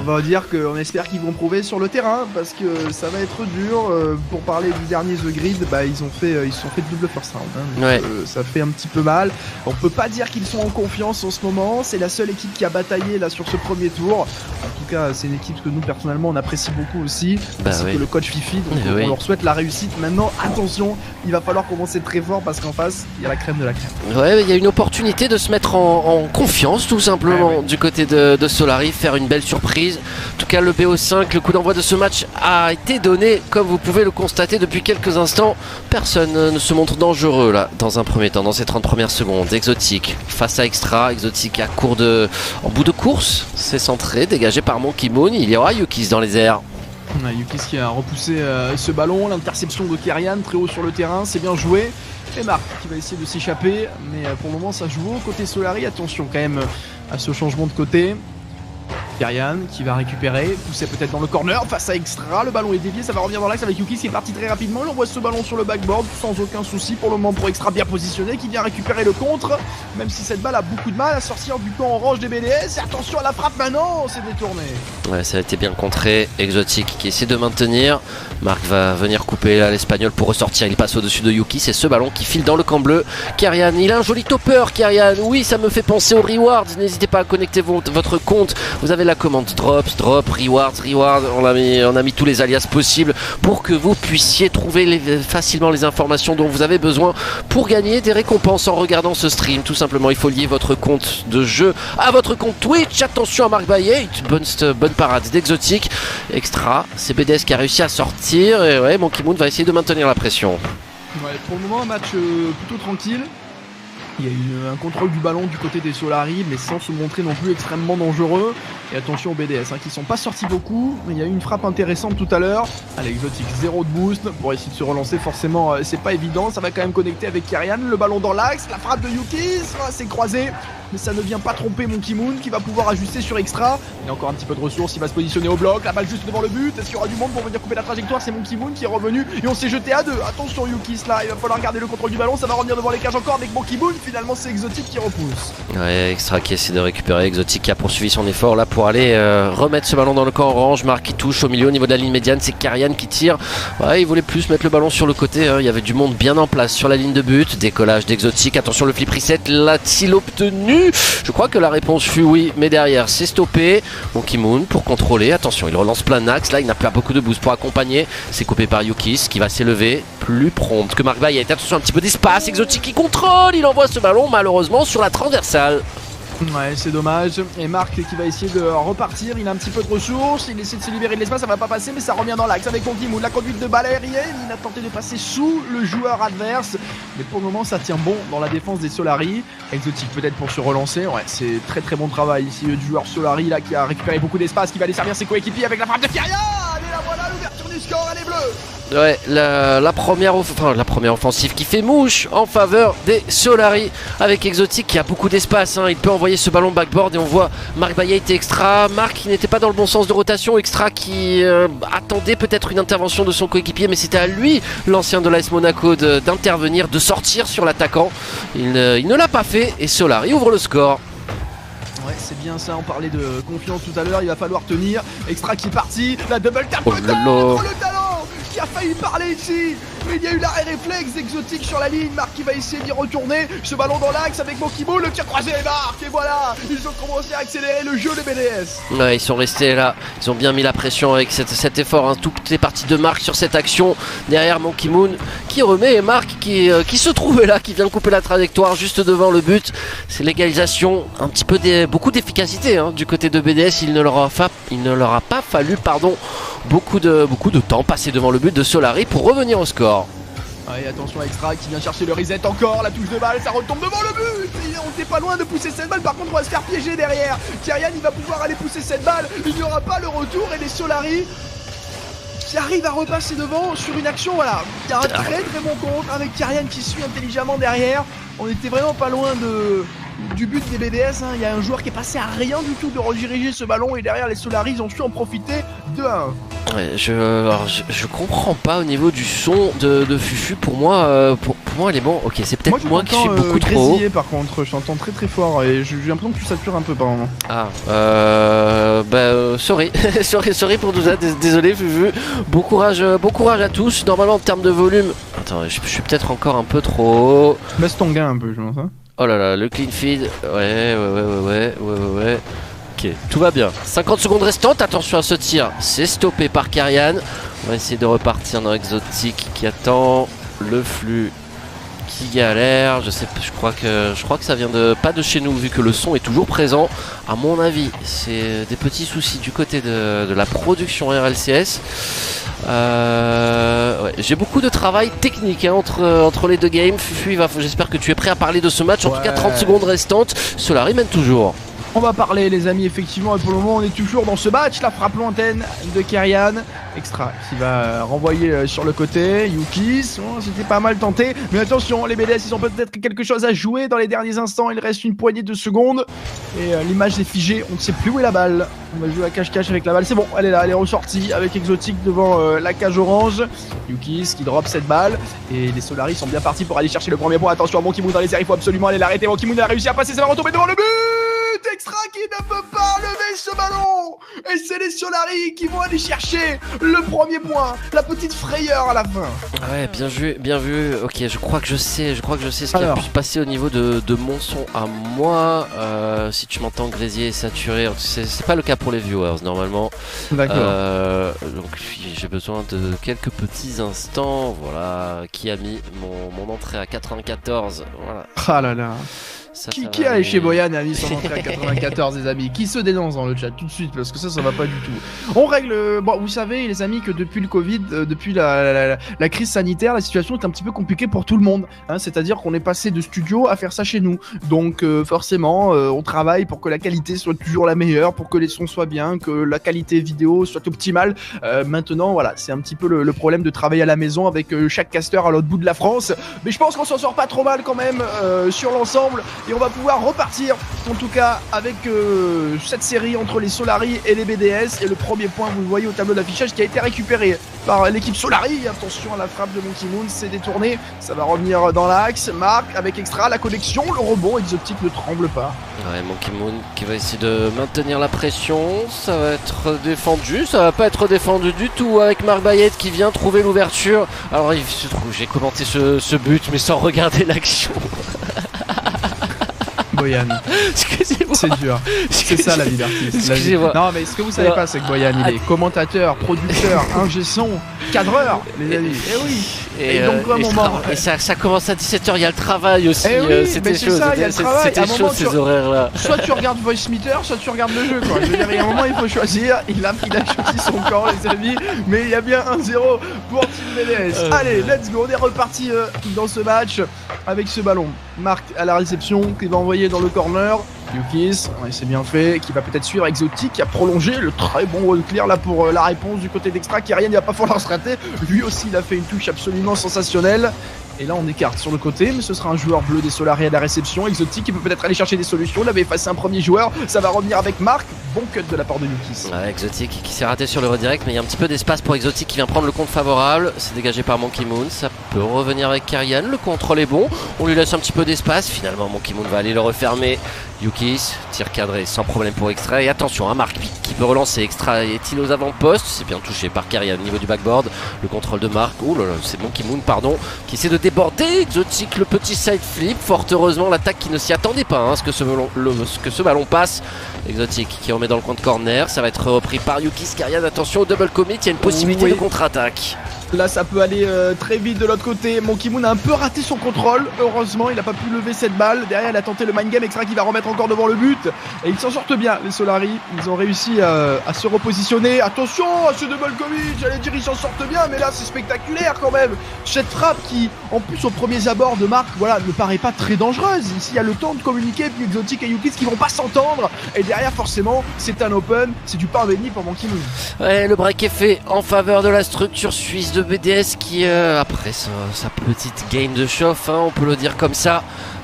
va dire qu'on espère qu'ils vont prouver sur le terrain parce que ça va être dur. Pour parler du dernier The Grid, ils se sont fait double first round. Donc, ça fait un petit peu mal. On peut pas dire qu'ils sont en confiance en ce moment. C'est la seule équipe qui a bataillé là sur ce premier tour. En tout cas, c'est une équipe que nous personnellement on apprécie beaucoup aussi. Ainsi que le coach Fifi. Donc on leur souhaite la réussite. Maintenant, attention, il va falloir commencer très fort parce qu'en face, il y a la crème de la crème. Ouais, il y a une opportunité de se mettre en confiance tout simplement du côté de Solary, faire une belle surprise. En tout cas, le BO5, le coup d'envoi de ce match a été donné, comme vous pouvez le constater depuis quelques instants. Personne ne se montre dangereux là dans un premier temps, dans ces 30 premières secondes. Exotique face à Extra, Exotique en bout de course, c'est centré, dégagé par Monkey Moon. Il y aura Yukis dans les airs. Yukis qui a repoussé ce ballon, l'interception de Kyrian très haut sur le terrain, c'est bien joué. Et Marc qui va essayer de s'échapper, mais pour le moment ça joue au côté Solary. Attention quand même à ce changement de côté. Kyrian qui va récupérer, pousser peut-être dans le corner face à Extra, le ballon est dévié, ça va revenir dans l'axe avec Yukis qui est parti très rapidement, il envoie ce ballon sur le backboard sans aucun souci pour le moment pour Extra bien positionné qui vient récupérer le contre, même si cette balle a beaucoup de mal à sortir du camp orange des BDS. Et attention à la frappe maintenant, c'est détourné. Ouais, ça a été bien contré. Exotique qui essaie de maintenir, Marc va venir couper là l'Espagnol pour ressortir, il passe au-dessus de Yukis, c'est ce ballon qui file dans le camp bleu. Kyrian, il a un joli topper Kyrian, oui ça me fait penser aux rewards, n'hésitez pas à connecter votre compte, vous avez la commande drops, rewards, on a mis tous les alias possibles pour que vous puissiez trouver facilement les informations dont vous avez besoin pour gagner des récompenses en regardant ce stream. Tout simplement, il faut lier votre compte de jeu à votre compte Twitch. Attention à Mark Baillet, bonne parade d'Exotique. Extra, c'est BDS qui a réussi à sortir et ouais, Monkey Moon va essayer de maintenir la pression. Ouais, pour le moment, un match plutôt tranquille. Il y a eu un contrôle du ballon du côté des Solary, mais sans se montrer non plus extrêmement dangereux. Et attention aux BDS qui sont pas sortis beaucoup, mais il y a eu une frappe intéressante tout à l'heure. Allez, Exotique, 0 de boost pour essayer de se relancer. Forcément, c'est pas évident. Ça va quand même connecter avec Kyrian. Le ballon dans l'axe, la frappe de Yukis, c'est croisé. Mais ça ne vient pas tromper Monkey Moon qui va pouvoir ajuster sur Extra. Il a encore un petit peu de ressources, il va se positionner au bloc. La balle juste devant le but. Est-ce qu'il y aura du monde pour venir couper la trajectoire? C'est Monkey Moon qui est revenu et on s'est jeté à deux. Attention Yukis là, il va falloir garder le contrôle du ballon. Ça va revenir devant les cages encore avec Monkey Moon. Finalement, c'est Exotique qui repousse. Ouais, Extra qui essaie de récupérer. Exotique qui a poursuivi son effort là pour aller remettre ce ballon dans le camp orange. Marc qui touche au milieu au niveau de la ligne médiane. C'est Kyrian qui tire. Ouais, il voulait plus mettre le ballon sur le côté. Il y avait du monde bien en place sur la ligne de but. Décollage d'Exotique. Attention, le flip reset. L'a-t-il obtenu? Je crois que la réponse fut oui, mais derrière c'est stoppé. Monkey Moon pour contrôler. Attention, il relance plein axe. Là, il n'a pas beaucoup de boost pour accompagner. C'est coupé par Yukis qui va s'élever plus prompt que Mark Baillet. Attention, un petit peu d'espace. Exotique qui contrôle. Il envoie ce ballon malheureusement sur la transversale. Ouais, c'est dommage. Et Marc qui va essayer de repartir. Il a un petit peu de ressources. Il essaie de se libérer de l'espace. Ça va pas passer, mais ça revient dans l'axe avec Monkey Moon. La conduite de balle aérienne. Il a tenté de passer sous le joueur adverse. Mais pour le moment, ça tient bon dans la défense des Solary. Exotique peut-être pour se relancer. Ouais, c'est très très bon travail ici du joueur Solary là qui a récupéré beaucoup d'espace, qui va aller servir ses coéquipiers avec la frappe de Kyrian. Et là voilà l'ouverture du score. Elle est bleue. Ouais, la première offensive qui fait mouche en faveur des Solary avec Exotique qui a beaucoup d'espace. Il peut envoyer ce ballon backboard et on voit Mark Baillet et Extra. Marc qui n'était pas dans le bon sens de rotation. Extra qui attendait peut-être une intervention de son coéquipier, mais c'était à lui, l'ancien de l'AS Monaco, d'intervenir, de sortir sur l'attaquant. Il ne l'a pas fait et Solary ouvre le score. Ouais, c'est bien ça, on parlait de confiance tout à l'heure, il va falloir tenir. Extra qui est parti, la double tap le talent qui a failli parler ici. Mais il y a eu l'arrêt réflexe d'Exotique sur la ligne. Marc qui va essayer d'y retourner. Ce ballon dans l'axe avec Monkey Moon, le tir croisé et Marc. Et voilà, ils ont commencé à accélérer le jeu les BDS. Ouais, ils sont restés là, ils ont bien mis la pression avec cet effort. Toutes les parties de Marc sur cette action. Derrière Monkey Moon qui remet et Marc qui se trouvait là, qui vient couper la trajectoire juste devant le but. C'est l'égalisation, un petit peu beaucoup d'efficacité du côté de BDS. Il ne leur a pas fallu beaucoup de temps passé devant le but de Solary pour revenir au score. Ouais, attention à Extra qui vient chercher le reset encore, la touche de balle, ça retombe devant le but. Et on n'était pas loin de pousser cette balle, par contre on va se faire piéger derrière. Kyrian il va pouvoir aller pousser cette balle, il n'y aura pas le retour et les Solary qui arrivent à repasser devant sur une action, voilà. Il y a un très très bon contre avec Kyrian qui suit intelligemment derrière. On était vraiment pas loin du but des BDS, il y a un joueur qui est passé à rien du tout de rediriger ce ballon et derrière les Solary ils ont su en profiter 2-1. Ouais, je comprends pas au niveau du son de Fufu. Pour moi, pour moi, elle est bon. Ok, c'est Moi, peut-être je moi qui suis t'entends beaucoup trop haut. grésiller, par contre, je t'entends très très fort et j'ai l'impression que tu satures un peu par moment. Ah, sorry, sorry pour tout ça, désolé Fufu. Bon courage à tous. Normalement en termes de volume, attends, je suis peut-être encore un peu trop haut. Baisse ton gain un peu, je pense. Hein. Oh là là, le clean feed, ouais. Ok, tout va bien. 50 secondes restantes, attention à ce tir, c'est stoppé par Karian. On va essayer de repartir dans Exotic qui attend le flux. Qui galère, je crois que ça vient pas de chez nous vu que le son est toujours présent. À mon avis, c'est des petits soucis du côté de la production RLCS. Ouais, j'ai beaucoup de travail technique hein, entre les deux games. Fufu, j'espère que tu es prêt à parler de ce match. En tout cas, 30 secondes restantes. Solari mène toujours. On va parler les amis effectivement et pour le moment on est toujours dans ce match, la frappe lointaine de Karian. Extra qui va renvoyer sur le côté, Yukis, oh, c'était pas mal tenté, mais attention les BDS ils ont peut-être quelque chose à jouer dans les derniers instants, il reste une poignée de secondes et l'image est figée, on ne sait plus où est la balle. On va jouer à cache-cache avec la balle, c'est bon, elle est là, elle est ressortie avec Exotic devant la cage orange. Yukis qui drop cette balle et les Solari sont bien partis pour aller chercher le premier point. Attention à Monkey Moon dans les airs, il faut absolument aller l'arrêter. Monkey Moon a réussi à passer, ça va retomber devant le but. Extra qui ne peut pas lever ce ballon et c'est les Solari qui vont aller chercher le premier point, la petite frayeur à la fin. Ouais, bien vu. Ok, je crois que je sais ce qui a pu se passer au niveau de mon son à moi. Si tu m'entends grésiller et saturé, c'est pas le cas pour les viewers normalement. D'accord. Donc j'ai besoin de quelques petits instants. Voilà, qui a mis mon entrée à 94. Voilà. Ah là là. Qui allait chez Boyan et a mis son entrée à 94 les amis? Qui se dénonce dans le chat tout de suite parce que ça va pas du tout. On règle, bon vous savez les amis que depuis le Covid, depuis la crise sanitaire, la situation est un petit peu compliquée pour tout le monde. Hein, c'est-à-dire qu'on est passé de studio à faire ça chez nous. Donc forcément on travaille pour que la qualité soit toujours la meilleure, pour que les sons soient bien, que la qualité vidéo soit optimale. Maintenant voilà, c'est un petit peu le problème de travailler à la maison avec chaque caster à l'autre bout de la France. Mais je pense qu'on s'en sort pas trop mal quand même sur l'ensemble. Et on va pouvoir repartir, en tout cas, avec cette série entre les Solari et les BDS. Et le premier point, vous le voyez au tableau d'affichage, qui a été récupéré par l'équipe Solari. Attention à la frappe de Monkey Moon, c'est détourné. Ça va revenir dans l'axe. Marc avec Extra, la connexion, le rebond. Exotic ne tremble pas. Ouais, Monkey Moon qui va essayer de maintenir la pression. Ça va être défendu. Ça va pas être défendu du tout avec Marc Bayette qui vient trouver l'ouverture. Alors, il se trouve, j'ai commenté ce but, mais sans regarder l'action. Boyan. Excusez-moi. C'est dur. C'est ça la vie d'artiste. Excusez-moi. Non mais ce que vous savez pas c'est que Boyan il est commentateur, producteur, ingé son, cadreur les amis. Et oui. Et donc à un moment. Et ça commence à 17h, il y a le travail aussi. C'était chaud. C'était chaud ces horaires là. Soit tu regardes Voice Meter, soit tu regardes le jeu quoi. Je veux dire, il y a un moment il faut choisir. Il a choisi son camp les amis. Mais il y a bien 1-0 pour Team BDS. Allez, let's go. On est reparti dans ce match avec ce ballon. Marc à la réception qui va envoyer dans le corner. Yukis, ouais, c'est bien fait, qui va peut-être suivre Exotic, qui a prolongé le très bon wall clear là pour la réponse du côté d'Extra, qui rien, il va pas falloir se rater. Lui aussi, il a fait une touche absolument sensationnelle. Et là, on écarte sur le côté, mais ce sera un joueur bleu des Solari à la réception. Exotic, qui peut peut-être aller chercher des solutions. Il avait effacé un premier joueur, ça va revenir avec Marc. Bon cut de la part de Yukis. Ouais, Exotic qui s'est raté sur le redirect, mais il y a un petit peu d'espace pour Exotic qui vient prendre le compte favorable. C'est dégagé par Monkey Moon, ça peut revenir avec Karian. Le contrôle est bon, on lui laisse un petit peu d'espace. Finalement, Monkey Moon va aller le refermer. Yukis, tir cadré sans problème pour Extra. Et attention, hein, Marc qui peut relancer. Extra est-il aux avant-postes? C'est bien touché par Karian au niveau du backboard. Le contrôle de Marc. Oh là là, c'est Monkey Moon, pardon, qui essaie de déborder. Exotic, le petit side flip. Fort heureusement, l'attaque qui ne s'y attendait pas. Hein, ce que ce ballon passe. Exotic qui remet dans le coin de corner. Ça va être repris par Yukis. Karian, attention au double commit. Il y a une possibilité de contre-attaque. Là ça peut aller très vite de l'autre côté. Monkey Moon a un peu raté son contrôle. Heureusement il n'a pas pu lever cette balle. Derrière il a tenté le mind game. Extra qui va remettre encore devant le but. Et ils s'en sortent bien les Solari. Ils ont réussi à se repositionner. Attention à ce double commit. J'allais dire ils s'en sortent bien. Mais là c'est spectaculaire quand même. Cette frappe qui en plus au premier abord de Marc voilà, ne paraît pas très dangereuse. Ici il y a le temps de communiquer. Puis Exotic et Yukis qui vont pas s'entendre. Et derrière forcément c'est un open. C'est du pain béni pour Monkey Moon. Ouais, le break est fait en faveur de la structure suisse de BDS qui, après sa petite game de chauffe, hein, on peut le dire comme ça,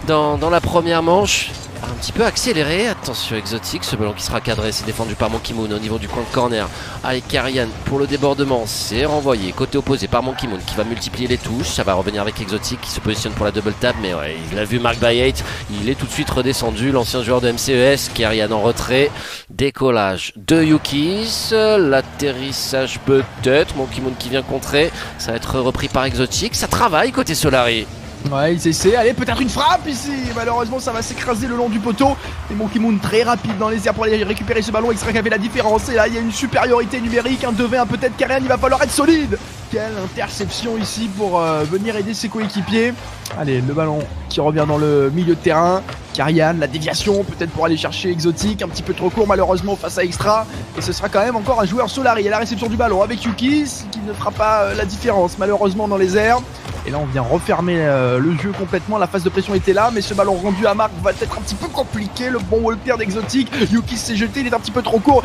dans la première manche, un petit peu accéléré. Attention Exotique, ce ballon qui sera cadré, c'est défendu par Monkey Moon au niveau du coin de corner. Allez Kyrian pour le débordement, c'est renvoyé côté opposé par Monkey Moon qui va multiplier les touches. Ça va revenir avec Exotique qui se positionne pour la double tap, mais ouais, il a vu Mark Bayet, il est tout de suite redescendu, l'ancien joueur de MCES. Kyrian en retrait, décollage de Yukis, l'atterrissage peut-être, Monkey Moon qui vient contrer, ça va être repris par Exotique, ça travaille côté Solari. Ouais, ils essaient, allez, peut-être une frappe ici. Malheureusement, ça va s'écraser le long du poteau. Et Monkey Moon très rapide dans les airs pour aller récupérer ce ballon. Extra qui avait la différence. Et là, il y a une supériorité numérique. Un 2v1 peut-être. Kyrian, il va falloir être solide. Quelle interception ici pour venir aider ses coéquipiers. Allez, le ballon qui revient dans le milieu de terrain. Kyrian, la déviation peut-être pour aller chercher Exotique. Un petit peu trop court malheureusement face à Extra. Et ce sera quand même encore un joueur Solari à la réception du ballon avec Yukis qui ne fera pas la différence malheureusement dans les airs. Et là on vient refermer le jeu complètement, la phase de pression était là, mais ce ballon rendu à Marc va être un petit peu compliqué. Le bon Walter d'Exotique, Yukis s'est jeté, il est un petit peu trop court.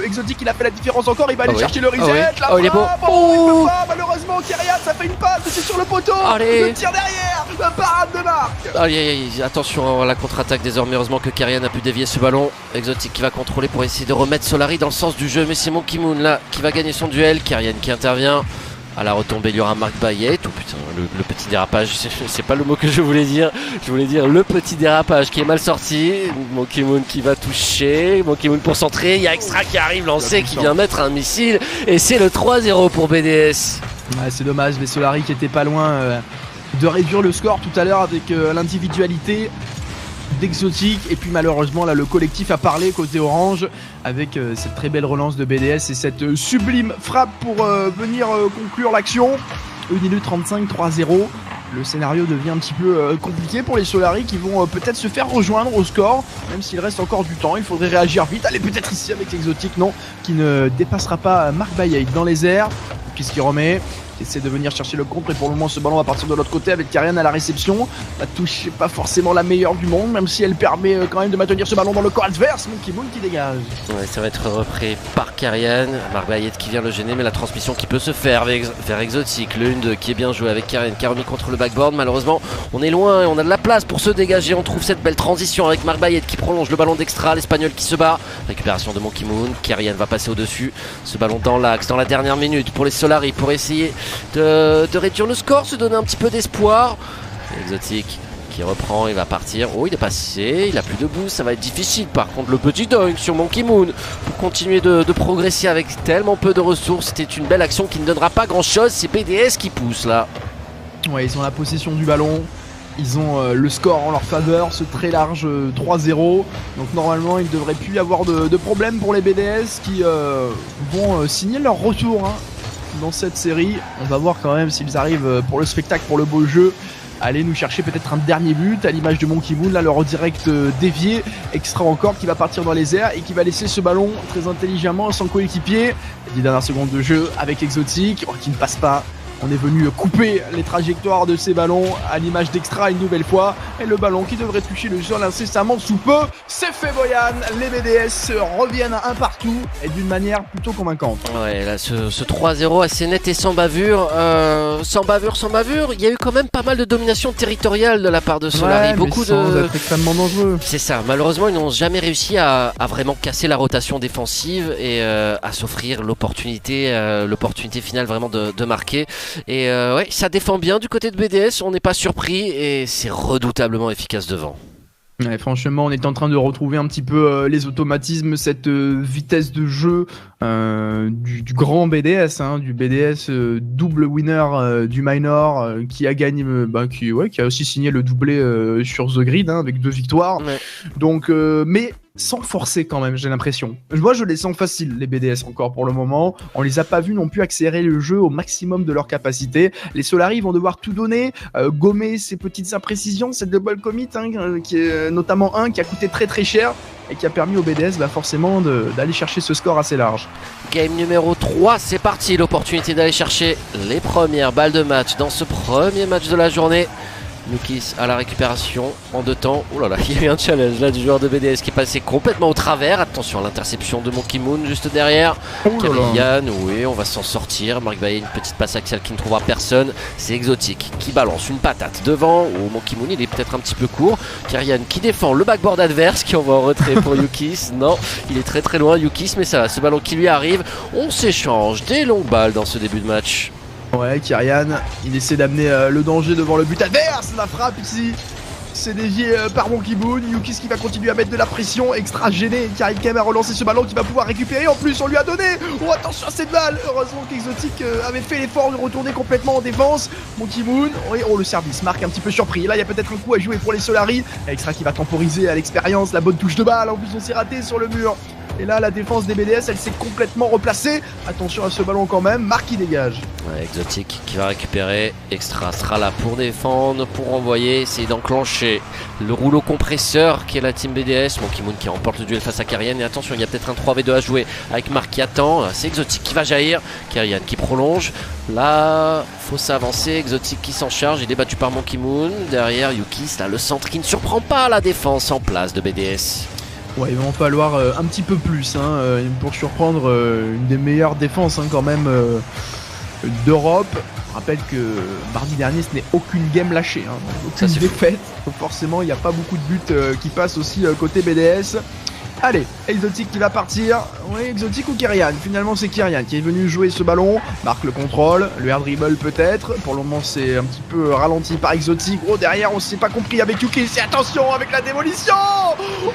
Exotique il a fait la différence encore, il va aller chercher le reset, la frappe, il est beau. Il peut pas, malheureusement Kyrian ça fait une passe, c'est sur le poteau. Allez. Le tir derrière, la parade de Marc. Allez, attention à la contre-attaque désormais, heureusement que Kyrian a pu dévier ce ballon. Exotique qui va contrôler pour essayer de remettre Solari dans le sens du jeu, mais c'est Monkey Moon là qui va gagner son duel. Kyrian qui intervient. À la retombée, il y aura Mark Bayet. Oh putain, le petit dérapage, c'est pas le mot que je voulais dire. Je voulais dire le petit dérapage qui est mal sorti. Monkey Moon qui va toucher. Monkey Moon pour centrer. Il y a Extra qui arrive, lancé, qui vient mettre un missile. Et c'est le 3-0 pour BDS. Ouais, c'est dommage, les Solari qui étaient pas loin de réduire le score tout à l'heure avec l'individualité d'Exotique. Et puis malheureusement là le collectif a parlé côté orange avec cette très belle relance de BDS et cette sublime frappe pour venir conclure l'action. 1 minute 35, 3-0. Le scénario devient un petit peu compliqué pour les Solari qui vont peut-être se faire rejoindre au score, même s'il reste encore du temps. Il faudrait réagir vite. Allez, peut-être ici avec Exotique, non, qui ne dépassera pas Mark Bayet dans les airs. Qu'est-ce qu'il remet? Qui essaie de venir chercher le contre, et pour le moment ce ballon va partir de l'autre côté avec Kyrian à la réception. La touche n'est pas forcément la meilleure du monde, même si elle permet quand même de maintenir ce ballon dans le corps adverse. Monkey Moon qui dégage. Ouais, ça va être repris par Kyrian. Mark Bayet qui vient le gêner, mais la transmission qui peut se faire vers Exotique. Le 1-2 qui est bien joué avec Kyrian qui a remis contre le backboard. Malheureusement on est loin et on a de la place pour se dégager. On trouve cette belle transition avec Mark Bayet qui prolonge le ballon d'Extra, l'Espagnol qui se bat. Récupération de Monkey Moon. Kyrian va passer au-dessus. Ce ballon dans l'axe dans la dernière minute pour les Solari pour essayer de réduire le score, se donner un petit peu d'espoir. Exotique qui reprend, il va partir. Oh, il est passé, il a plus de boost, ça va être difficile. Par contre, le petit dunk sur Monkey Moon pour continuer de progresser avec tellement peu de ressources. C'était une belle action qui ne donnera pas grand chose. C'est BDS qui pousse là. Ouais, ils ont la possession du ballon. Ils ont le score en leur faveur, ce très large 3-0. Donc normalement, il ne devrait plus y avoir de problème pour les BDS qui vont signer leur retour dans cette série. On va voir quand même s'ils arrivent pour le spectacle, pour le beau jeu, aller nous chercher peut-être un dernier but à l'image de Monkey Moon, là le redirect dévié, Extra encore qui va partir dans les airs et qui va laisser ce ballon très intelligemment sans coéquipier. 10 dernières secondes de jeu avec Exotique qui ne passe pas. On est venu couper les trajectoires de ces ballons à l'image d'Extra une nouvelle fois. Et le ballon qui devrait toucher le sol incessamment sous peu, c'est fait Boyan. Les BDS reviennent un partout et d'une manière plutôt convaincante. Ouais, là ce 3-0 assez net et sans bavure. Sans bavure. Il y a eu quand même pas mal de domination territoriale de la part de Solari. Ouais, beaucoup sans être extrêmement dangereux. C'est ça. Malheureusement, ils n'ont jamais réussi à vraiment casser la rotation défensive et à s'offrir l'opportunité finale vraiment de marquer. Et ouais, ça défend bien du côté de BDS, on n'est pas surpris et c'est redoutablement efficace devant. Ouais, franchement, on est en train de retrouver un petit peu les automatismes, cette vitesse de jeu du grand BDS, du BDS double winner du minor qui a gagné, qui a aussi signé le doublé sur The Grid avec 2 victoires. Ouais. Donc, mais sans forcer quand même, j'ai l'impression. Moi, je les sens faciles, les BDS encore pour le moment. On les a pas vus non plus accélérer le jeu au maximum de leur capacité. Les Solari vont devoir tout donner, gommer ces petites imprécisions, cette double commit, qui est notamment un qui a coûté très très cher et qui a permis au BDS forcément d'aller chercher ce score assez large. Game numéro 3, c'est parti. L'opportunité d'aller chercher les premières balles de match dans ce premier match de la journée. Yukis à la récupération en 2 temps. Oh là là, il y a eu un challenge là du joueur de BDS qui est passé complètement au travers. Attention à l'interception de Monkey Moon juste derrière. Karyan, oui, on va s'en sortir. Marc Baillet, une petite passe axiale qui ne trouvera personne. C'est Exotic qui balance une patate devant. Oh, Monkey Moon, il est peut-être un petit peu court. Karyan qui défend le backboard adverse, qui envoie en retrait pour Yukis. Non, il est très très loin Yukis, mais ça va, ce ballon qui lui arrive. On s'échange des longues balles dans ce début de match. Ouais, Kyrian, il essaie d'amener le danger devant le but adverse. La frappe ici, c'est dévié par Monkey Moon. Yukis qui va continuer à mettre de la pression. Extra gêné, qui arrive quand même à relancer ce ballon, qui va pouvoir récupérer. En plus, on lui a donné. Oh, attention à cette balle. Heureusement qu'Exotic avait fait l'effort de retourner complètement en défense. Monkey Moon, oui, oh, le service marque un petit peu surpris. Là, il y a peut-être un coup à jouer pour les Solari. Extra qui va temporiser à l'expérience la bonne touche de balle. En plus, on s'est raté sur le mur. Et là, la défense des BDS, elle s'est complètement replacée. Attention à ce ballon quand même. Marc qui dégage. Ouais, Exotic qui va récupérer. Extra sera là pour défendre, pour envoyer, essayer d'enclencher le rouleau compresseur qui est la team BDS. Monkey Moon qui remporte le duel face à Karyan. Et attention, il y a peut-être un 3v2 à jouer avec Marc qui attend. C'est Exotic qui va jaillir. Karyan qui prolonge. Là, faut s'avancer. Exotic qui s'en charge. Il est battu par Monkey Moon. Derrière, Yukis, là, le centre qui ne surprend pas la défense en place de BDS. Ouais, il va en falloir un petit peu plus pour surprendre une des meilleures défenses quand même d'Europe. Je rappelle que mardi dernier, ce n'est aucune game lâchée, aucune défaite. Donc forcément, il n'y a pas beaucoup de buts qui passent aussi côté BDS. Allez, Exotic qui va partir. Oui, Exotic ou Kyrian? Finalement, c'est Kyrian qui est venu jouer ce ballon. Marque le contrôle, le air dribble peut-être. Pour le moment, c'est un petit peu ralenti par Exotic. Oh, derrière, on s'est pas compris avec Yukis. Et attention avec la démolition.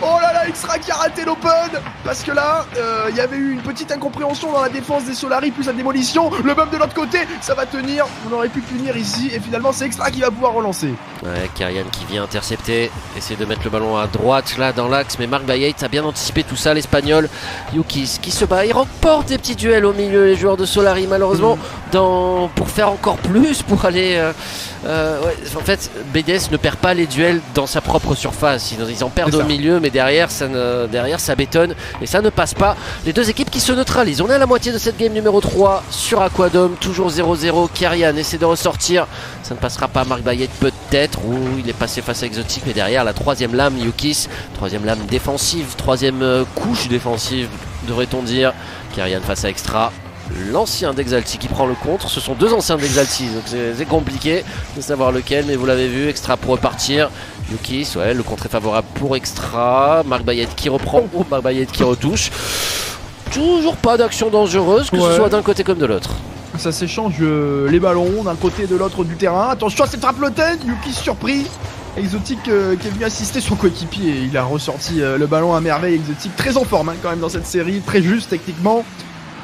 Oh là là, Extra qui a raté l'open. Parce que là, il y avait eu une petite incompréhension dans la défense des Solari, plus la démolition. Le bump de l'autre côté, ça va tenir. On aurait pu punir ici. Et finalement, c'est Extra qui va pouvoir relancer. Ouais, Kyrian qui vient intercepter. Essayer de mettre le ballon à droite, là, dans l'axe. Mais Marc Baillet a bien anticipé tout ça, l'Espagnol. Yukis qui se bat, il remporte des petits duels au milieu, les joueurs de Solari malheureusement pour faire encore plus, pour aller ouais, en fait BDS ne perd pas les duels dans sa propre surface, ils en perdent au milieu, mais derrière ça bétonne et ça ne passe pas. Les deux équipes qui se neutralisent. On est à la moitié de cette game numéro 3 sur Aquadome, toujours 0-0. Kyrian essaie de ressortir, ça ne passera pas. Marc Baillet peut-être, ou il est passé face à Exotic, mais derrière la troisième lame Yukis, troisième lame défensive, troisième couche défensive devrait-on dire. Kyrian face à Extra, l'ancien d'Exalti qui prend le contre. Ce sont deux anciens d'Exalti, donc c'est compliqué de savoir lequel, mais vous l'avez vu. Extra pour repartir. Yukis, ouais, le contre est favorable pour Extra. Marc Baillet qui reprend, Marc Baillet qui retouche. Toujours pas d'action dangereuse, que ce soit d'un côté comme de l'autre. Ça s'échange les ballons d'un côté et de l'autre du terrain. Attention à cette frappe lointaine. Yukis surpris. Exotic qui est venu assister son coéquipier. Il a ressorti le ballon à merveille. Exotic très en forme quand même dans cette série. Très juste techniquement.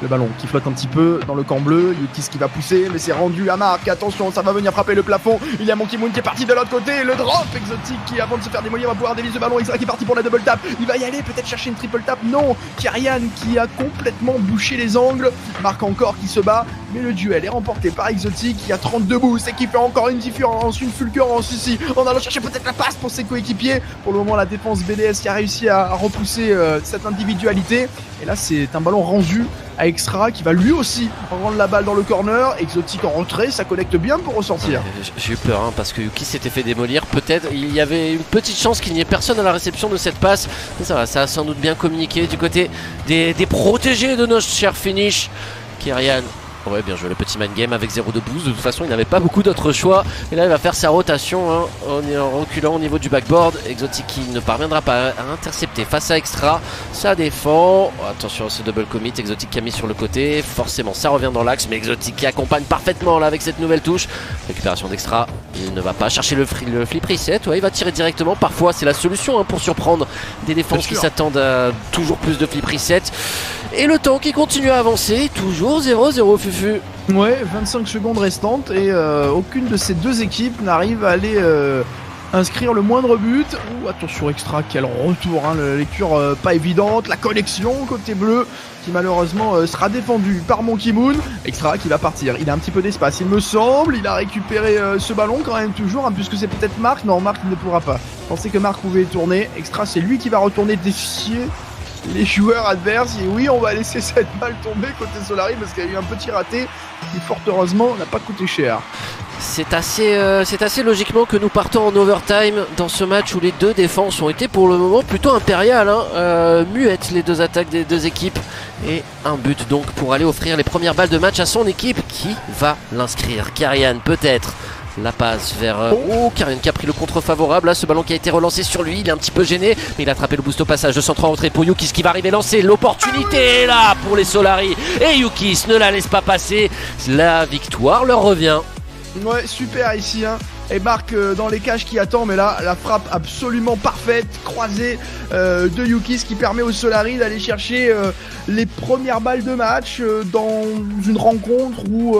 Le ballon qui flotte un petit peu dans le camp bleu. Yukis qui va pousser, mais c'est rendu à Marc. Attention, ça va venir frapper le plafond. Il y a Monkey Moon qui est parti de l'autre côté. Le drop Exotic qui, avant de se faire démolir, va pouvoir dévier ce ballon. Extra qui est parti pour la double tap. Il va y aller, peut-être chercher une triple tap. Non, Kyrian qui a complètement bouché les angles. Marc encore qui se bat. Mais le duel est remporté par Exotic qui a 32 boosts et qui fait encore une différence, une fulgurance ici. En allant chercher peut-être la passe pour ses coéquipiers. Pour le moment, la défense BDS qui a réussi à repousser cette individualité. Et là, c'est un ballon rendu à Extra qui va lui aussi rendre la balle dans le corner. Exotic en retrait, ça connecte bien pour ressortir. J'ai eu peur parce que Yukis s'était fait démolir. Peut-être il y avait une petite chance qu'il n'y ait personne à la réception de cette passe. Mais ça a sans doute bien communiqué du côté des protégés de notre cher finish. Kyrian. Ouais, bien joué le petit mind game avec 0 de boost. De toute façon, il n'avait pas beaucoup d'autres choix. Et là, il va faire sa rotation en reculant au niveau du backboard. Exotic qui ne parviendra pas à intercepter face à Extra. Ça défend. Oh, attention à ce double commit. Exotic qui a mis sur le côté. Forcément, ça revient dans l'axe. Mais Exotic qui accompagne parfaitement là avec cette nouvelle touche. Récupération d'Extra. Il ne va pas chercher le flip reset. Ouais, il va tirer directement. Parfois, c'est la solution pour surprendre des défenses qui s'attendent à toujours plus de flip reset. Et le temps qui continue à avancer. Toujours 0-0. Ouais, 25 secondes restantes et aucune de ces deux équipes n'arrive à aller inscrire le moindre but. Attention Extra, quel retour, la lecture pas évidente, la connexion côté bleu qui malheureusement sera défendue par Monkey Moon. Extra qui va partir, il a un petit peu d'espace il me semble, il a récupéré ce ballon quand même toujours, puisque c'est peut-être Marc, non Marc il ne pourra pas. Je pensais que Marc pouvait tourner, Extra c'est lui qui va retourner défier les joueurs adverses. Et oui, on va laisser cette balle tomber côté Solari parce qu'il y a eu un petit raté qui fort heureusement n'a pas coûté cher. C'est assez logiquement que nous partons en overtime dans ce match où les deux défenses ont été pour le moment plutôt impériales, hein. Muettes les deux attaques des deux équipes et un but donc pour aller offrir les premières balles de match à son équipe qui va l'inscrire. Karian peut-être. La passe vers... Oh, Karian qui a pris le contre favorable. Là, ce ballon qui a été relancé sur lui. Il est un petit peu gêné, mais il a attrapé le boost au passage de centre en retrait pour Yukis qui va arriver lancer. L'opportunité est là pour les Solari. Et Yukis ne la laisse pas passer. La victoire leur revient. Ouais, super ici, hein. Et Marc dans les cages qui attend, mais là, la frappe absolument parfaite, croisée de Yukis qui permet aux Solari d'aller chercher les premières balles de match dans une rencontre où...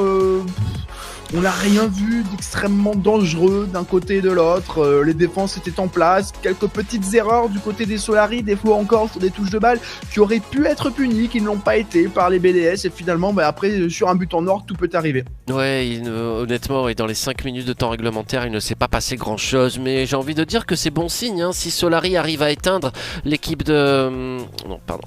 on n'a rien vu d'extrêmement dangereux d'un côté et de l'autre. Les défenses étaient en place. Quelques petites erreurs du côté des Solari, des fois encore sur des touches de balle qui auraient pu être punies, qui ne l'ont pas été par les BDS. Et finalement, après, sur un but en or, tout peut arriver. Ouais, honnêtement, et dans les 5 minutes de temps réglementaire, il ne s'est pas passé grand chose. Mais j'ai envie de dire que c'est bon signe, hein. Si Solari arrive à éteindre l'équipe de... Non, pardon.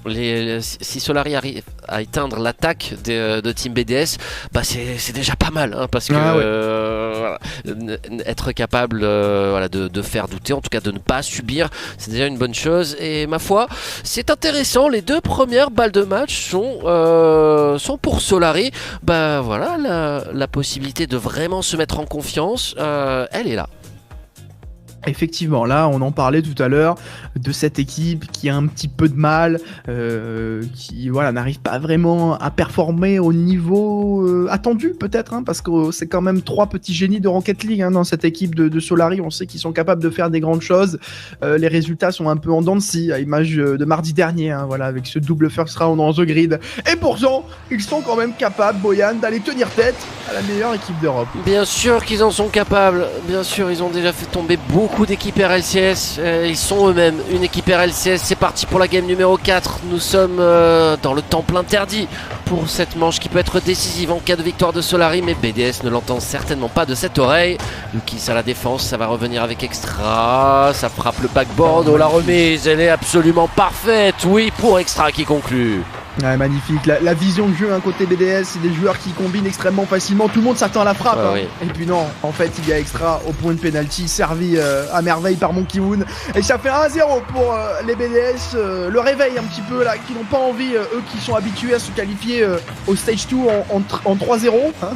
Si Solari arrive à éteindre l'attaque de Team BDS, bah c'est déjà pas mal, hein, parce que voilà, être capable voilà, de faire douter, en tout cas de ne pas subir, c'est déjà une bonne chose. Et ma foi, c'est intéressant. Les deux premières balles de match sont pour Solari. Bah voilà, la possibilité de vraiment se mettre en confiance, elle est là. Effectivement, là on en parlait tout à l'heure de cette équipe qui a un petit peu de mal, qui voilà, n'arrive pas vraiment à performer au niveau attendu peut-être, hein, parce que c'est quand même 3 petits génies de Rocket League, hein, dans cette équipe de Solari. On sait qu'ils sont capables de faire des grandes choses. Les résultats sont un peu en dents de scie, à l'image de mardi dernier, hein, voilà, avec ce double first round dans The Grid. Et pourtant, ils sont quand même capables, Boyan, d'aller tenir tête à la meilleure équipe d'Europe. Bien sûr qu'ils en sont capables, bien sûr, ils ont déjà fait tomber beaucoup d'équipes RLCS, ils sont eux-mêmes une équipe RLCS. C'est parti pour la game numéro 4. Nous sommes dans le temple interdit pour cette manche qui peut être décisive en cas de victoire de Solari, mais BDS ne l'entend certainement pas de cette oreille. Yukis à la défense, ça va revenir avec Extra, ça frappe le backboard. Oh, la remise, elle est absolument parfaite. Oui, pour Extra qui conclut. Ouais, magnifique, la vision de jeu, un côté BDS, c'est des joueurs qui combinent extrêmement facilement, tout le monde s'attend à la frappe, oui. Et puis non, en fait il y a Extra au point de penalty, servi à merveille par Monkey Moon, et ça fait 1-0 pour les BDS, le réveil un petit peu là, qui n'ont pas envie, eux qui sont habitués à se qualifier au stage 2 en 3-0, hein,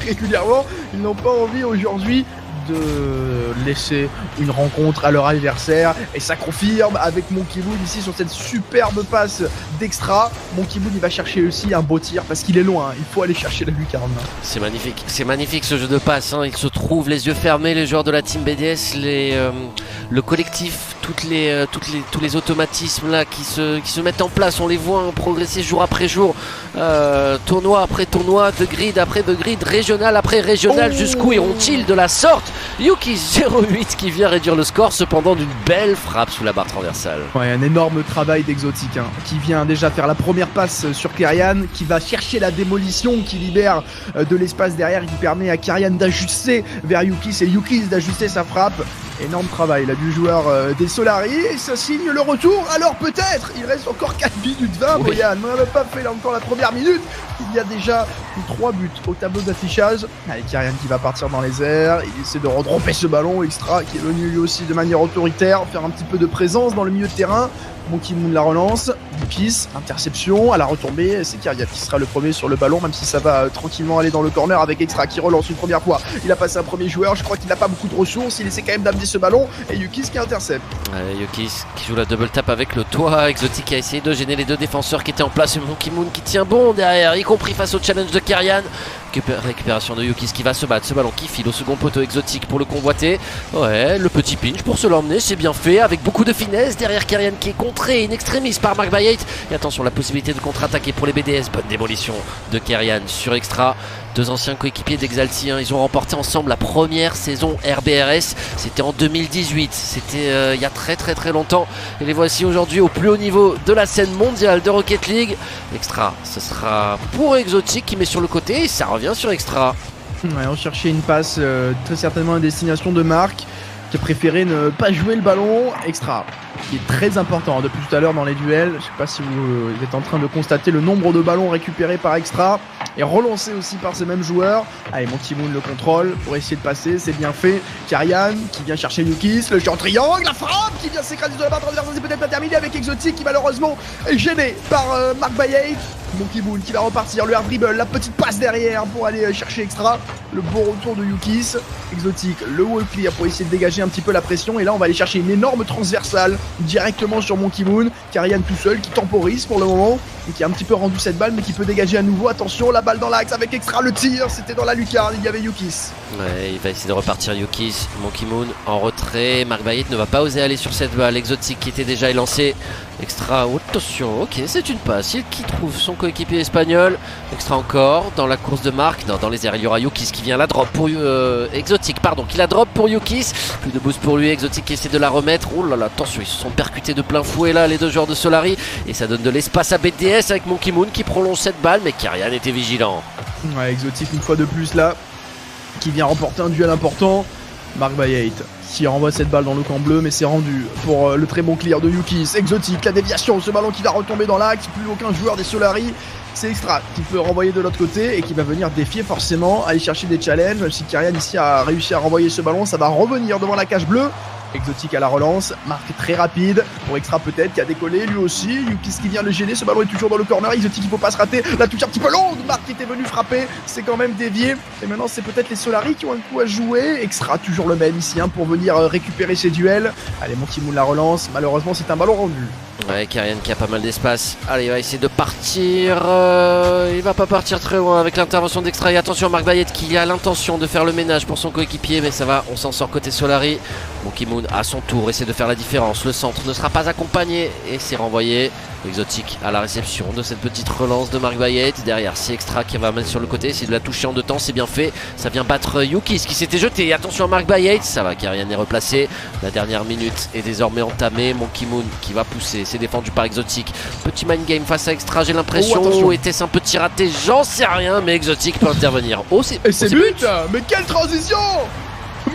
régulièrement, ils n'ont pas envie aujourd'hui de laisser une rencontre à leur adversaire, et ça confirme avec Monkey Moon ici sur cette superbe passe d'Extra. Monkey Moon il va chercher aussi un beau tir parce qu'il est loin, il faut aller chercher la lucarne. C'est magnifique ce jeu de passe, hein. Ils se trouvent les yeux fermés, les joueurs de la team BDS, le collectif, tous les automatismes là qui se mettent en place, on les voit, hein, progresser jour après jour, tournoi après tournoi, de grid après de grid, régional après régional. Jusqu'où iront-ils de la sorte? Yukis 0-8 qui vient réduire le score cependant d'une belle frappe sous la barre transversale. Ouais, un énorme travail d'Exotique, hein, qui vient déjà faire la première passe sur Karian, qui va chercher la démolition, qui libère de l'espace derrière, qui permet à Karian d'ajuster vers Yukis et Yukis d'ajuster sa frappe. Énorme travail là du joueur des Solari, et ça signe le retour. Alors peut-être, il reste encore 4 minutes 20, Boyan, on n'a pas fait là encore la première minute. Il y a déjà 3 buts au tableau d'affichage. Allez, Karian qui va partir dans les airs, il essaie de redropper ce ballon. Extra qui est venu lui aussi de manière autoritaire faire un petit peu de présence dans le milieu de terrain. Monkey Moon la relance, Yukis, interception, à la retombée, c'est Karian qui sera le premier sur le ballon, même si ça va tranquillement aller dans le corner avec Extra qui relance une première fois. Il a passé un premier joueur, je crois qu'il n'a pas beaucoup de ressources, il essaie quand même d'amener ce ballon, et Yukis qui intercepte. Yukis qui joue la double tap avec le toit. Exotique a essayé de gêner les deux défenseurs qui étaient en place, et Monkey Moon qui tient bon derrière, y compris face au challenge de Karian. Récupération de Yukis qui va se battre, ce ballon qui file au second poteau. Exotique pour le convoiter. Ouais, le petit pinch pour se l'emmener, c'est bien fait, avec beaucoup de finesse. Derrière Karian qui est contré in extremis par Mark Bayate. Et attention, la possibilité de contre-attaquer pour les BDS. Bonne démolition de Karian sur Extra. Deux anciens coéquipiers d'Exalti, hein. Ils ont remporté ensemble la première saison RBRS. C'était en 2018. C'était il y a très longtemps. Et les voici aujourd'hui au plus haut niveau de la scène mondiale de Rocket League. Extra, ce sera pour Exotique qui met sur le côté et ça revient sur Extra. Ouais, on cherchait une passe très certainement à destination de Marc, qui a préféré ne pas jouer le ballon. Extra qui est très important depuis tout à l'heure dans les duels. Je sais pas si vous êtes en train de constater le nombre de ballons récupérés par Extra et relancés aussi par ces mêmes joueurs. Allez, Monkey Moon le contrôle pour essayer de passer, c'est bien fait. Karian qui vient chercher Yukis, le jeu en triangle, la frappe qui vient s'écraser sur la barre transversale, c'est peut-être pas terminé avec Exotic qui malheureusement est gêné par Mark Bayate. Monkey Moon qui va repartir, le air dribble, la petite passe derrière pour aller chercher Extra. Le beau retour de Yukis. Exotic, le wall clear pour essayer de dégager un petit peu la pression. Et là, on va aller chercher une énorme transversale directement sur Monkey Moon. Karian tout seul qui temporise pour le moment et qui a un petit peu rendu cette balle, mais qui peut dégager à nouveau. Attention, la balle dans l'axe avec Extra, le tir, c'était dans la lucarne. Il y avait Yukis. Ouais, il va essayer de repartir Yukis. Monkey Moon en retrait. Mark Bayate ne va pas oser aller sur cette balle. Exotic qui était déjà élancé. Extra, attention, ok, c'est une passe qui trouve son coéquipier espagnol. Extra encore dans la course de Marc, dans les airs, il y aura Yukis qui vient la drop pour Exotic, pardon, qui la drop pour Yukis. Plus de boost pour lui, Exotic qui essaie de la remettre. Oh là là, attention, ils se sont percutés de plein fouet là, les deux joueurs de Solari. Et ça donne de l'espace à BDS avec Monkey Moon qui prolonge cette balle, mais Karian était vigilant. Ouais, Exotic une fois de plus là, qui vient remporter un duel important. Mark Bayate qui renvoie cette balle dans le camp bleu, mais c'est rendu pour le très bon clear de Yukis. Exotic, la déviation, ce ballon qui va retomber dans l'axe, plus aucun joueur des Solari. C'est Extra qui peut renvoyer de l'autre côté et qui va venir défier forcément, aller chercher des challenges. Même si Karian ici a réussi à renvoyer ce ballon, ça va revenir devant la cage bleue. Exotic à la relance, Marc très rapide pour Extra peut-être qui a décollé lui aussi. Yukis qui vient le gêner, ce ballon est toujours dans le corner. Exotic il faut pas se rater, la touche un petit peu longue, Marc qui était venu frapper, c'est quand même dévié. Et maintenant c'est peut-être les Solari qui ont un coup à jouer. Extra toujours le même ici pour venir récupérer ses duels. Allez, Monkey Moon la relance, malheureusement c'est un ballon rendu. Ouais, Karian qui a pas mal d'espace. Allez, il va essayer de partir. Il va pas partir très loin avec l'intervention d'Extra. Et attention, Mark Bayate qui a l'intention de faire le ménage pour son coéquipier. Mais ça va, on s'en sort côté Solari. Monkey Moon à son tour essaie de faire la différence. Le centre ne sera pas accompagné et c'est renvoyé. Exotic à la réception de cette petite relance de Mark Bayate. Derrière, c'est Extra qui va mettre sur le côté. C'est de la toucher en deux temps, c'est bien fait. Ça vient battre Yukis qui s'était jeté. Attention à Mark Bayate. Ça va, Karian est replacé. La dernière minute est désormais entamée. Monkey Moon qui va pousser. C'est défendu par Exotic. Petit mind game face à Extra, j'ai l'impression. Oh, était-ce un petit raté? J'en sais rien, mais Exotic peut intervenir. Oh, c'est but. Mais quelle transition!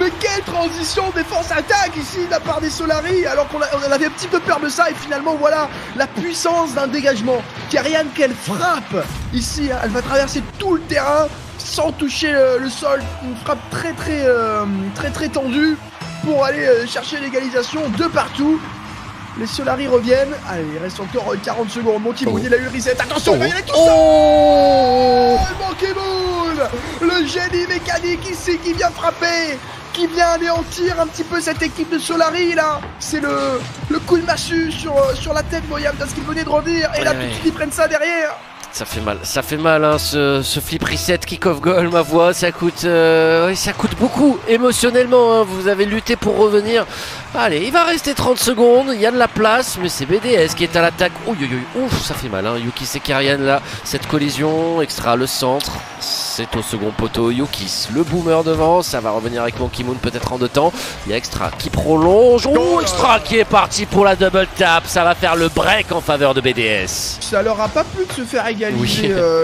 Mais quelle transition défense-attaque ici de la part des Solari, alors qu'on avait un petit peu peur de ça et finalement voilà la puissance d'un dégagement. Karian, quelle frappe ici, elle va traverser tout le terrain sans toucher le sol, une frappe très tendue pour aller chercher l'égalisation de partout. Les Solari reviennent. Allez, il reste encore 40 secondes. Monkey Moon, il a eu reset. Attention, il va y aller tout seul. Monkey Moon, le génie mécanique ici qui vient frapper, qui vient anéantir un petit peu cette équipe de Solari là. C'est le coup de massue sur la tête Moyam parce qu'il venait de revenir. Et là tout de suite ils prennent ça derrière. Ça fait mal hein, ce flip reset kick-off goal, ma voix, ça coûte beaucoup émotionnellement, hein. Vous avez lutté pour revenir. Allez, il va rester 30 secondes, il y a de la place, mais c'est BDS qui est à l'attaque. Ouf, ça fait mal, hein. Yukis et Karian là, cette collision, Extra le centre, c'est au second poteau, Yukis, le boomer devant, ça va revenir avec Monkey Moon peut-être en deux temps. Il y a Extra qui prolonge, Extra qui est parti pour la double tap, ça va faire le break en faveur de BDS. Ça leur a pas plu de se faire égaliser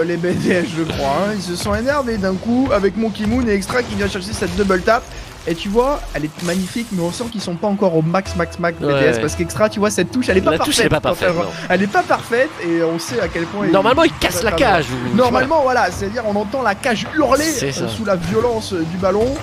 les BDS je crois, hein. Ils se sont énervés d'un coup avec Monkey Moon et Extra qui vient chercher cette double tap. Et tu vois, elle est magnifique, mais on sent qu'ils sont pas encore au max BDS parce qu'Extra, tu vois, cette touche, elle est pas parfaite. Touche, elle est pas parfaite. Elle est pas parfaite et on sait à quel point. Normalement, il casse la cage. Normalement, voilà, c'est-à-dire on entend la cage hurler sous la violence du ballon.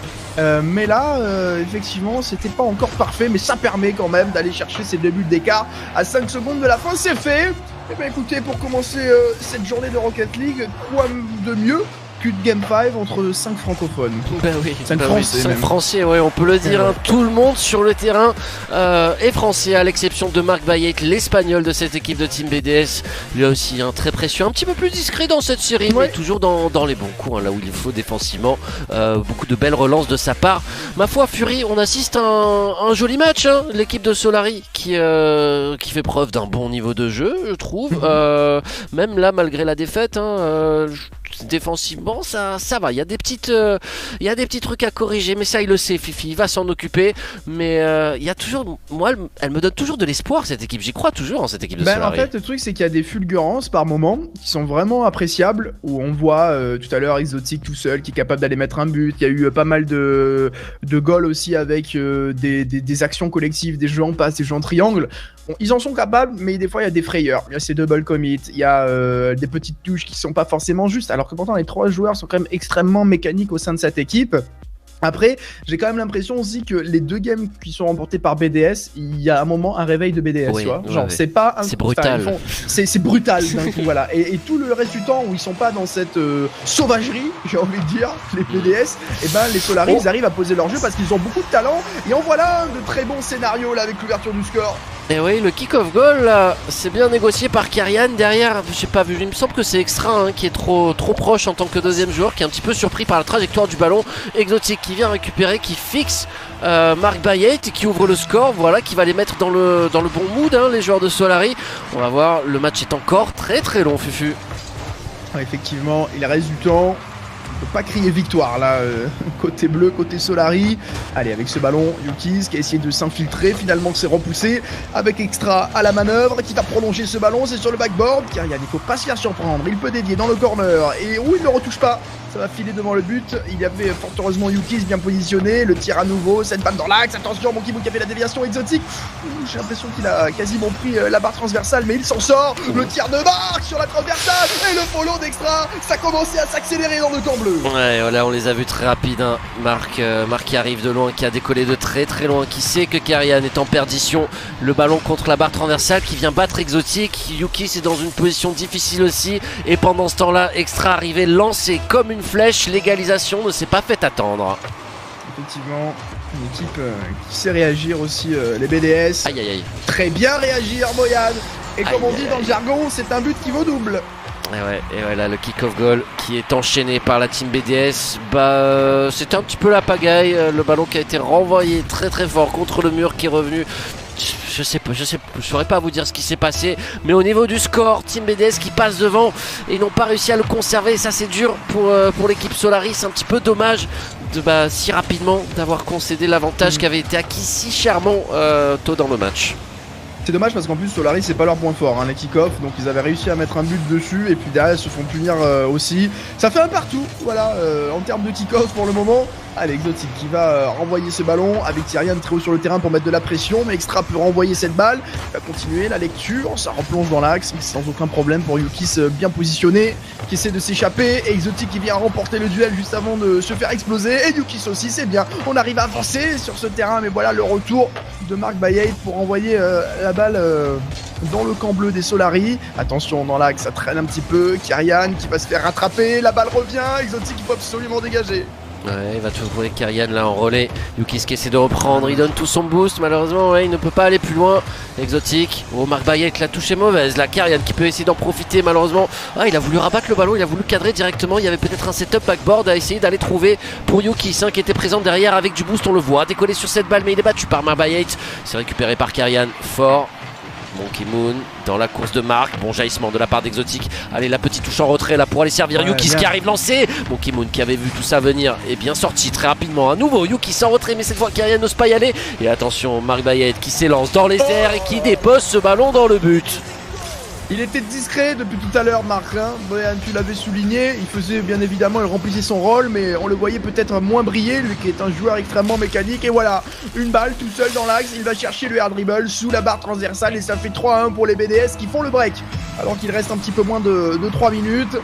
Mais là, effectivement, c'était pas encore parfait, mais ça permet quand même d'aller chercher ces 2 buts d'écart à 5 secondes de la fin. C'est fait. Et bien écoutez, pour commencer cette journée de Rocket League, quoi de mieux de Game 5 entre 5 francophones. Ben oui, 5 français. 5 français, ouais, on peut le dire. Hein. Tout le monde sur le terrain est français, à l'exception de Mark Bayate, l'espagnol de cette équipe de Team BDS. Lui aussi, hein, très précieux, un petit peu plus discret dans cette série, mais toujours dans les bons coups, hein, là où il faut défensivement. Beaucoup de belles relances de sa part. Ma foi, Fury, on assiste à un joli match. Hein, l'équipe de Solari qui fait preuve d'un bon niveau de jeu, je trouve. Même là, malgré la défaite, hein, défensivement ça va, il y a des petites il y a des petits trucs à corriger, mais ça il le sait Fifi, il va s'en occuper. Mais il y a toujours, moi elle me donne toujours de l'espoir cette équipe, j'y crois toujours en cette équipe de Solari. En fait le truc c'est qu'il y a des fulgurances par moment qui sont vraiment appréciables, où on voit tout à l'heure Exotic tout seul qui est capable d'aller mettre un but, il y a eu pas mal de goals aussi avec des actions collectives, des jeux en passe, des jeux en triangle. Bon, ils en sont capables, mais des fois il y a des frayeurs, il y a ces double commits, il y a des petites touches qui sont pas forcément justes, alors que pourtant les 3 joueurs sont quand même extrêmement mécaniques au sein de cette équipe. Après, j'ai quand même l'impression aussi que les 2 games qui sont remportés par BDS, il y a un moment un réveil de BDS, oui, tu vois. Ouais, genre, c'est pas un c'est brutal. C'est brutal d'un coup, voilà. Et tout le reste du temps où ils sont pas dans cette sauvagerie, j'ai envie de dire, les BDS, et ben les Solari, ils arrivent à poser leur jeu parce qu'ils ont beaucoup de talent. Et en voilà un de très bons scénarios là avec l'ouverture du score. Et oui, le kick-off goal là, c'est bien négocié par Kyrian derrière. J'ai pas vu, il me semble que c'est Extra qui est trop proche en tant que deuxième joueur, qui est un petit peu surpris par la trajectoire du ballon. Exotic qui vient récupérer, qui fixe Mark Bayet et qui ouvre le score. Voilà, qui va les mettre dans le bon mood, les joueurs de Solari. On va voir, le match est encore très long, Fufu. Ouais, effectivement, il reste du temps. On peut pas crier victoire là, côté bleu, côté Solari. Allez, avec ce ballon, Yukis qui a essayé de s'infiltrer, finalement c'est repoussé avec Extra à la manœuvre, qui va prolonger ce ballon, c'est sur le backboard. Kyrian, il faut pas se faire surprendre, il peut dévier dans le corner et il ne retouche pas. Ça va filer devant le but, il y avait fort heureusement Yukis bien positionné, le tir à nouveau, cette balle dans l'axe, attention Monkey Moon qui a fait la déviation Exotique. J'ai l'impression qu'il a quasiment pris la barre transversale, mais il s'en sort, le tir de Marc sur la transversale, et le follow d'Extra, ça commençait à s'accélérer dans le camp bleu. Ouais, voilà, on les a vus très rapides, Marc qui arrive de loin, qui a décollé de très loin, qui sait que Kyrian est en perdition, le ballon contre la barre transversale, qui vient battre Exotique, Yukis est dans une position difficile aussi, et pendant ce temps-là, Extra arrivé lancé comme une flèche, l'égalisation ne s'est pas fait attendre. Effectivement, une équipe qui sait réagir aussi, les BDS. Aïe aïe aïe. Très bien réagir, Moyan. Et comme on dit dans le jargon, c'est un but qui vaut double. Et ouais, là le kick-off goal qui est enchaîné par la team BDS, c'était un petit peu la pagaille, le ballon qui a été renvoyé très fort contre le mur qui est revenu. Je saurais pas vous dire ce qui s'est passé, mais au niveau du score, Team BDS qui passe devant et ils n'ont pas réussi à le conserver, ça c'est dur pour l'équipe Solari, c'est un petit peu dommage de si rapidement d'avoir concédé l'avantage qui avait été acquis si chèrement tôt dans le match. C'est dommage parce qu'en plus Solari c'est pas leur point fort, les kick-off, donc ils avaient réussi à mettre un but dessus et puis derrière ils se font punir aussi. Ça fait un partout, voilà, en termes de kick-off pour le moment. Allez, Exotic qui va renvoyer ce ballon avec Tyrian très haut sur le terrain pour mettre de la pression, mais Extra peut renvoyer cette balle. Il va continuer la lecture, ça replonge dans l'axe, mais sans aucun problème pour Yukis bien positionné, qui essaie de s'échapper. Et Exotic qui vient remporter le duel juste avant de se faire exploser. Et Yukis aussi, c'est bien. On arrive à avancer sur ce terrain, mais voilà le retour de Mark Bayet pour envoyer la balle dans le camp bleu des Solari. Attention, dans l'axe, ça traîne un petit peu. Kyrian qui va se faire rattraper, la balle revient. Exotic il faut absolument dégager. Ouais, il va trouver Kyrian là en relais. Yukis qui essaie de reprendre, il donne tout son boost. Malheureusement, il ne peut pas aller plus loin. Exotique. Oh, Mark Bayet, la touche est mauvaise. Là, Kyrian qui peut essayer d'en profiter. Malheureusement, il a voulu rabattre le ballon, il a voulu cadrer directement. Il y avait peut-être un setup backboard à essayer d'aller trouver pour Yukis qui était présent derrière avec du boost. On le voit décoller sur cette balle, mais il est battu par Mark Bayet. C'est récupéré par Kyrian. Fort. Monkey Moon dans la course de Marc, bon jaillissement de la part d'Exotic. Allez, la petite touche en retrait là pour aller servir Yukis qui arrive lancé. Monkey Moon qui avait vu tout ça venir est bien sorti très rapidement. À nouveau Yukis en retrait, mais cette fois Kyrian n'ose pas y aller. Et attention, Mark Bayet qui s'élance dans les airs et qui dépose ce ballon dans le but. Il était discret depuis tout à l'heure, Marc. Brian, tu l'avais souligné. Il faisait bien évidemment, il remplissait son rôle, mais on le voyait peut-être moins briller, lui qui est un joueur extrêmement mécanique. Et voilà, une balle tout seul dans l'axe. Il va chercher le air dribble sous la barre transversale et ça fait 3-1 pour les BDS qui font le break. Alors qu'il reste un petit peu moins de 3 minutes.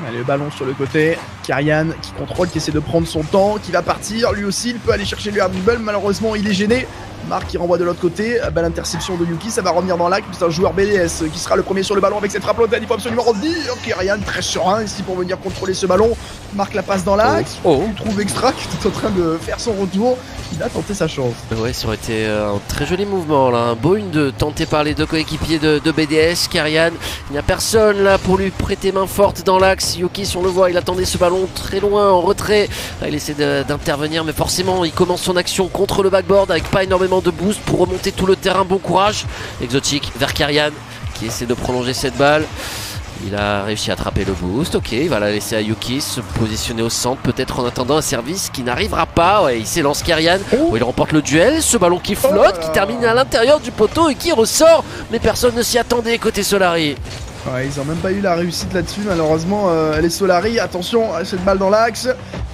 Allez, le ballon sur le côté. Kyrian qui contrôle, qui essaie de prendre son temps, qui va partir. Lui aussi, il peut aller chercher le air dribble. Malheureusement, il est gêné. Marc qui renvoie de l'autre côté, belle interception de Yuki, ça va revenir dans l'axe, c'est un joueur BDS qui sera le premier sur le ballon avec cette frappe lointaine, il faut absolument revenir. Kyrian très serein ici pour venir contrôler ce ballon. Marc la passe dans l'axe, il trouve Extra qui est en train de faire son retour, il a tenté sa chance. Ouais, ça aurait été un très joli mouvement là, un beau 1-2 tenté par les deux coéquipiers de BDS. Kyrian, il n'y a personne là pour lui prêter main forte dans l'axe. Yuki, si on le voit, il attendait ce ballon très loin en retrait, il essaie d'intervenir, mais forcément il commence son action contre le backboard avec pas énormément de boost pour remonter tout le terrain. Bon courage. Exotic vers Kyrian qui essaie de prolonger cette balle. Il a réussi à attraper le boost. Ok, il va la laisser à Yuki se positionner au centre, peut-être en attendant un service qui n'arrivera pas. Ouais, il s'élance Kyrian. Il remporte le duel. Ce ballon qui flotte, qui termine à l'intérieur du poteau et qui ressort. Mais personne ne s'y attendait côté Solari. Ouais, ils ont même pas eu la réussite là-dessus, malheureusement. Les Solari, attention à cette balle dans l'axe.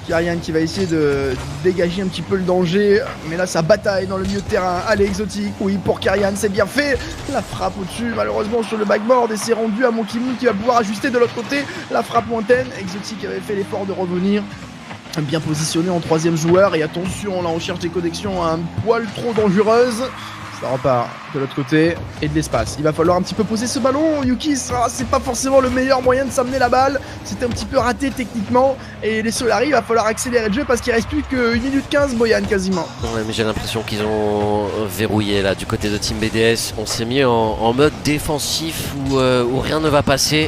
Kyrian qui va essayer de dégager un petit peu le danger. Mais là, ça bataille dans le milieu de terrain. Allez, Exotic. Oui, pour Kyrian, c'est bien fait. La frappe au-dessus, malheureusement, sur le backboard. Et c'est rendu à Monkey Moon qui va pouvoir ajuster de l'autre côté. La frappe lointaine. Exotic avait fait l'effort de revenir. Bien positionné en troisième joueur. Et attention, là, on cherche des connexions un poil trop dangereuses. Ça repart de l'autre côté et de l'espace. Il va falloir un petit peu poser ce ballon. Yuki, c'est pas forcément le meilleur moyen de s'amener la balle. C'était un petit peu raté techniquement. Et les Solari, il va falloir accélérer le jeu parce qu'il reste plus que 1 minute 15, Boyan, quasiment. Ouais, mais j'ai l'impression qu'ils ont verrouillé là du côté de Team BDS. On s'est mis en mode défensif où rien ne va passer.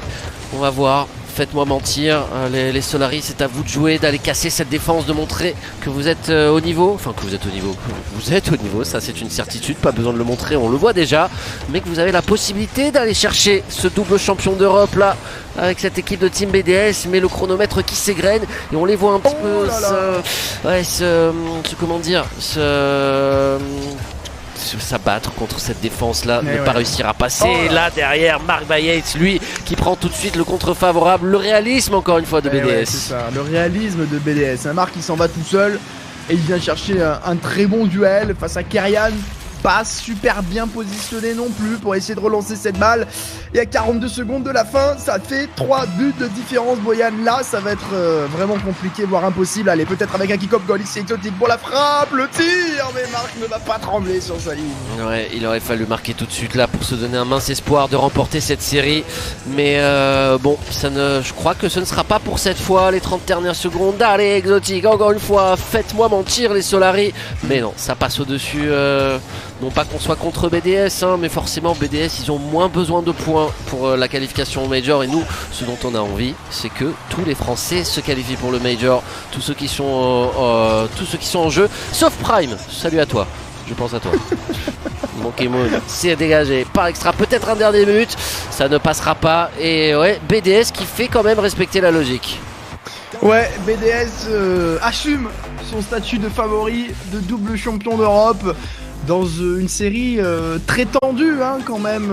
On va voir. Faites-moi mentir, les Solari, c'est à vous de jouer, d'aller casser cette défense, de montrer que vous êtes au niveau. Enfin, que vous êtes au niveau. Vous êtes au niveau, ça c'est une certitude, pas besoin de le montrer, on le voit déjà. Mais que vous avez la possibilité d'aller chercher ce double champion d'Europe là, avec cette équipe de Team BDS. Mais le chronomètre qui s'égrène, et on les voit un petit peu s'abattre contre cette défense là, ne pas réussir à passer. Là derrière, Mark Bayates, lui qui prend tout de suite le contre favorable, le réalisme encore une fois de BDS. Ouais, c'est ça, le réalisme de BDS. Un Mark qui s'en va tout seul et il vient chercher un très bon duel face à Kyrian. Pas super bien positionné non plus pour essayer de relancer cette balle. Et à 42 secondes de la fin, ça fait 3 buts de différence, Boyan. Là, ça va être vraiment compliqué, voire impossible. Allez, peut-être avec un kick-off goal ici, Exotic pour la frappe, le tir. Mais Marc ne va pas trembler sur sa ligne. Ouais, il aurait fallu marquer tout de suite là pour se donner un mince espoir de remporter cette série. Mais bon, je crois que ce ne sera pas pour cette fois. Les 30 dernières secondes. Allez, Exotic, encore une fois, faites-moi mentir les Solari. Mais non, ça passe au-dessus. Non pas qu'on soit contre BDS, mais forcément BDS ils ont moins besoin de points pour la qualification au Major. Et nous, ce dont on a envie, c'est que tous les Français se qualifient pour le Major. Tous ceux qui sont en jeu, sauf Prime. Salut à toi, je pense à toi. Monkey Moon, c'est dégagé par extra, peut-être un dernier but, ça ne passera pas. Et ouais, BDS qui fait quand même respecter la logique. Ouais, BDS assume son statut de favori, de double champion d'Europe. Dans une série très tendue quand même,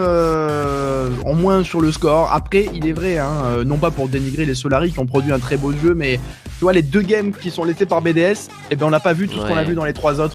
en moins sur le score. Après, il est vrai, non pas pour dénigrer les Solari qui ont produit un très beau jeu, mais tu vois, les deux games qui sont laissés par BDS, eh ben, on n'a pas vu tout ce qu'on a vu dans les 3 autres.